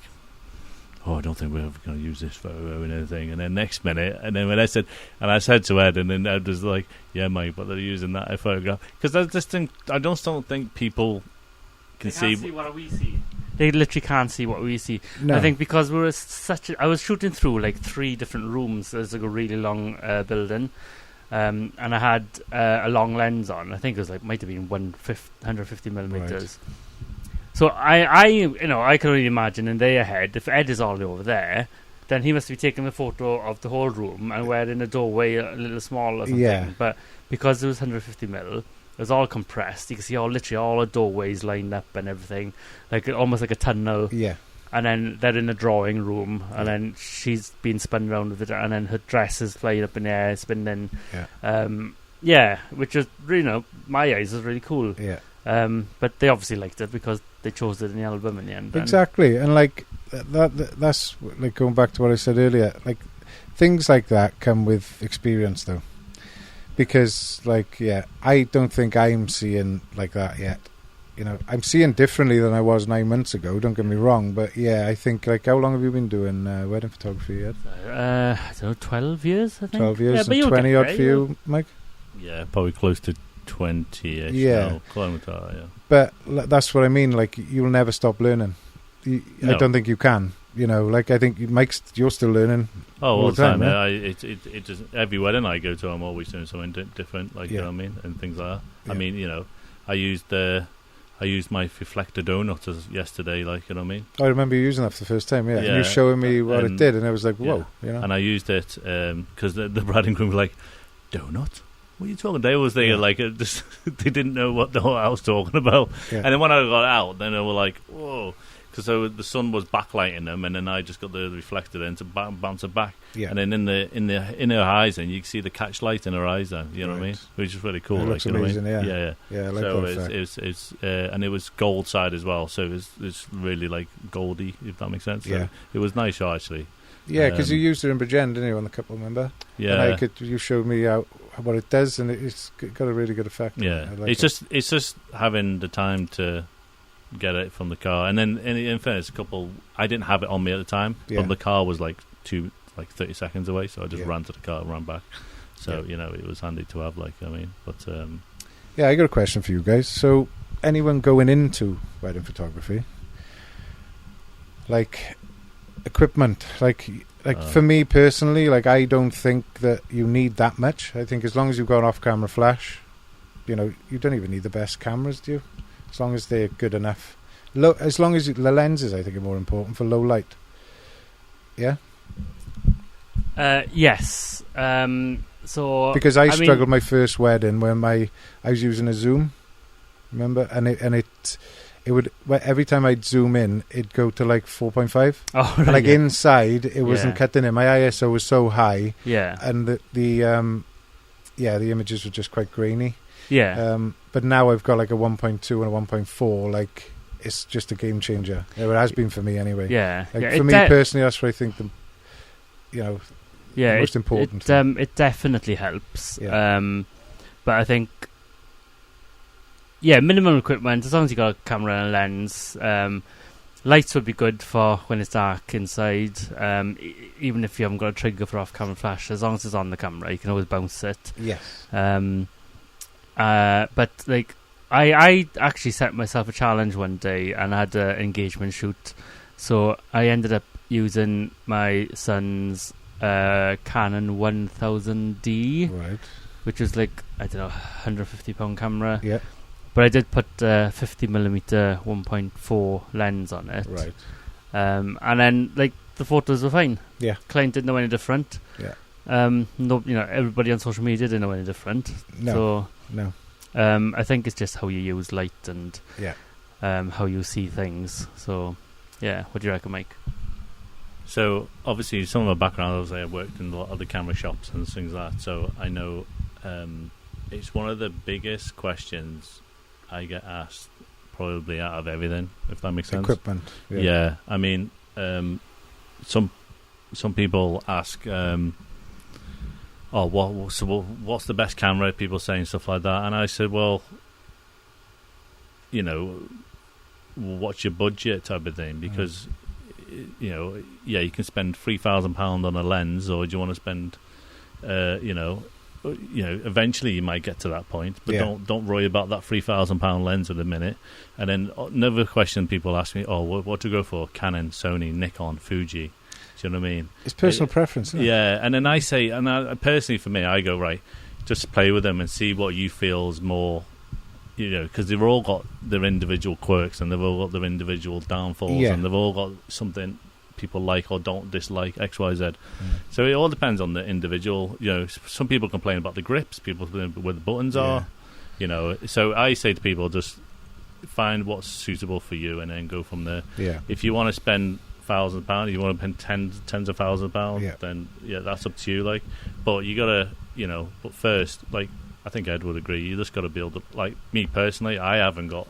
"Oh, I don't think we're ever going to use this photo and anything." And then next minute, and then when I said to Ed, and then Ed was like, "Yeah, mate, but they're using that photograph," because I don't think people can see what we see. They literally can't see what we see. No. I think because I was shooting through like 3 different rooms. There's like a really long building, and I had a long lens on. I think it was might have been 150 millimeters. Right. So I can only imagine in their head, if Ed is all over there, then he must be taking a photo of the whole room and we're in a doorway a little small or something. Yeah. But because it was 150 mil, it was all compressed. You can see all the doorways lined up and everything, like almost like a tunnel. Yeah. And then they're in a drawing room, and then she's being spun around with it, and then her dress is flying up in the air, spinning. Yeah. Which is, my eyes is really cool. Yeah. But they obviously liked it because they chose it in the album in the end. Exactly, and like that's like going back to what I said earlier. Like things like that come with experience, though, because I don't think I'm seeing like that yet. I'm seeing differently than I was 9 months ago. Don't get me wrong, but I think how long have you been doing wedding photography yet? I don't know, 12 years. I think 12 years, and 20 odd for you, Mike. Yeah, probably close to 20-ish. Yeah. But that's what I mean. Like, you'll never stop learning. No. I don't think you can. I think you're still learning. Oh, all the time. Yeah. It just, every wedding I go to, I'm always doing something different. Like, you know what I mean, and things like that. Yeah. I mean, I used my reflector donut yesterday. Like, you know what I mean. I remember you using that for the first time. Yeah. And you were showing me what it did, and I was like, whoa. And I used it because the bride and groom were like, donut. What are you talking? They always think they didn't know what the hell I was talking about. Yeah. And then when I got out, then they were like, "Whoa!" Because the sun was backlighting them, and then I just got the reflector then to bounce it back. Yeah. And then in her eyes, and you can see the catch light in her eyes. Then what I mean, which is really cool. It looks amazing. Yeah. I like that. So and it was gold side as well, so it's really like goldy, if that makes sense. So it was nice shot actually. Yeah, because you used it in Bridgend, didn't you, on the couple, remember? Yeah. And you showed me what it does, and it's got a really good effect. Yeah, like it's just having the time to get it from the car. And then in fairness, I didn't have it on me at the time, but the car was like 30 seconds away, so I just ran to the car and ran back. So it was handy to have. Yeah, I got a question for you guys. So, anyone going into wedding photography, like equipment, like for me personally, like I don't think that you need that much. I think as long as you've got off-camera flash, you don't even need the best cameras, do you? As long as they're good enough. As long as the lenses, I think, are more important for low light. Yeah. Yes. So because I struggled my first wedding when I was using a zoom, remember, and it would every time I'd zoom in, it'd go to like 4.5. Oh, right, like inside, it wasn't cutting in. My ISO was so high, and the images were just quite grainy. Yeah. But now I've got like a 1.2 and a 1.4. Like it's just a game changer. It has been for me anyway. Yeah. Like for me personally, that's what I think the most important. It definitely helps. Yeah. But I think, minimum equipment, as long as you got a camera and a lens. Lights would be good for when it's dark inside. Even if you haven't got a trigger for off-camera flash, as long as it's on the camera, you can always bounce it. Yes. But like, I actually set myself a challenge one day and had an engagement shoot. So I ended up using my son's Canon 1000D, right, which was like, I don't know, £150 camera. Yeah. But I did put 50mm 1.4 lens on it. Right. And then like the photos were fine. Yeah. Client didn't know any different. Yeah. Everybody on social media didn't know any different. No. I think it's just how you use light and how you see things. So, yeah. What do you reckon, Mike? So, obviously, some of my background, obviously, I worked in a lot of the camera shops and things like that. So, I know it's one of the biggest questions I get asked, probably out of everything, if that makes sense. Equipment. Yeah. I mean, some people ask, what's the best camera? People saying stuff like that. And I said, well, what's your budget type of thing? Because, you can spend £3,000 on a lens, or do you want to spend, eventually you might get to that point, but don't worry about that £3,000 lens at the minute. And then another question people ask me, what to go for? Canon, Sony, Nikon, Fuji. Do you know what I mean? It's personal preference, isn't it? Yeah, and then I say, personally for me, I go, right, just play with them and see what you feel is more, because they've all got their individual quirks and they've all got their individual downfalls and they've all got something people like or don't dislike, X, Y, Z. So it all depends on the individual. Some people complain about the grips, people complain where the buttons are. So I say to people, just find what's suitable for you and then go from there. Yeah. If you want to spend £1,000, you want to spend tens of £1,000s, then that's up to you. Like, but you gotta, but first, like I think Ed would agree, you just gotta build up. Like me personally, I haven't got.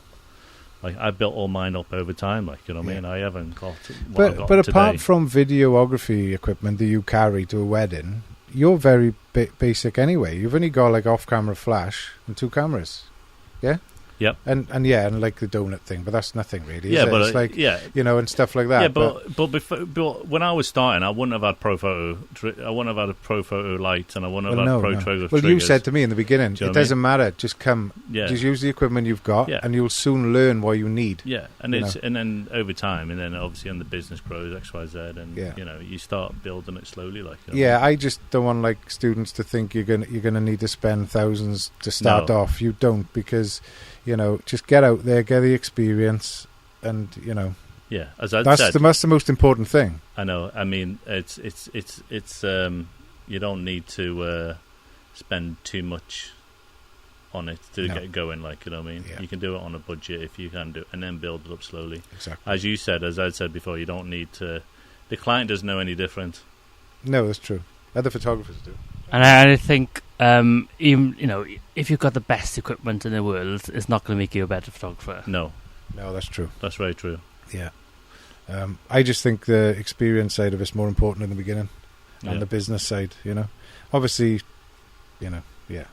Like I built all mine up over time, like I mean. I haven't got. What but apart from videography equipment that you carry to a wedding, you're very basic anyway. You've only got like off-camera flash and 2 cameras, yeah. Yep. And like the donut thing, but that's nothing really. Yeah, but it's like and stuff like that. Yeah, but when I was starting, I wouldn't have had pro photo. I wouldn't have had a pro photo light, and I wouldn't have had pro photo. Well, you said to me in the beginning, it doesn't matter. Just come. Yeah. Just use the equipment you've got, and you'll soon learn what you need. Yeah, and and then over time, and then obviously on the business grows X, Y, Z, and you start building it slowly. Like I just don't want like students to think you're gonna need to spend thousands to start off. You don't, because just get out there, get the experience, and Yeah, as I said, that's the most important thing. I know. I mean, it's you don't need to spend too much on it to get going. Like what I mean, you can do it on a budget if you can do it, and then build it up slowly. Exactly. As I said before, you don't need to. The client doesn't know any different. No, that's true. Other photographers do. And I think, even if you've got the best equipment in the world, it's not going to make you a better photographer. No, that's true. That's very true. Yeah. I just think the experience side of it's more important in the beginning, and the business side. Obviously, yeah.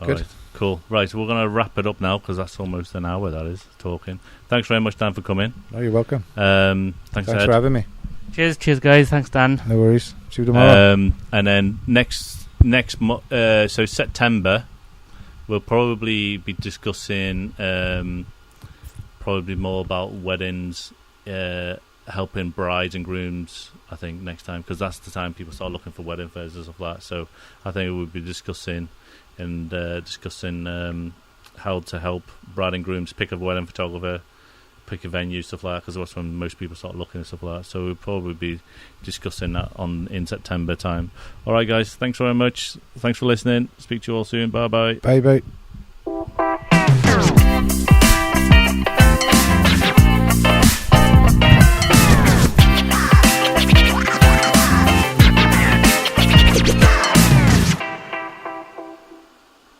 Good. Right. Cool. Right, so we're going to wrap it up now because that's almost an hour, that is, talking. Thanks very much, Dan, for coming. Oh, you're welcome. Thanks for having me. Cheers, guys. Thanks, Dan. No worries. See you tomorrow. And then so September, we'll probably be discussing probably more about weddings, helping brides and grooms, I think, next time, because that's the time people start looking for wedding fairs and stuff like that. So I think we'll be discussing how to help bride and grooms pick a wedding photographer, pick a venue, stuff like that, because that's when most people start looking and stuff like that. So we'll probably be discussing that in September time. All right, guys, thanks very much. Thanks for listening. Speak to you all soon. Bye-bye. Bye-bye.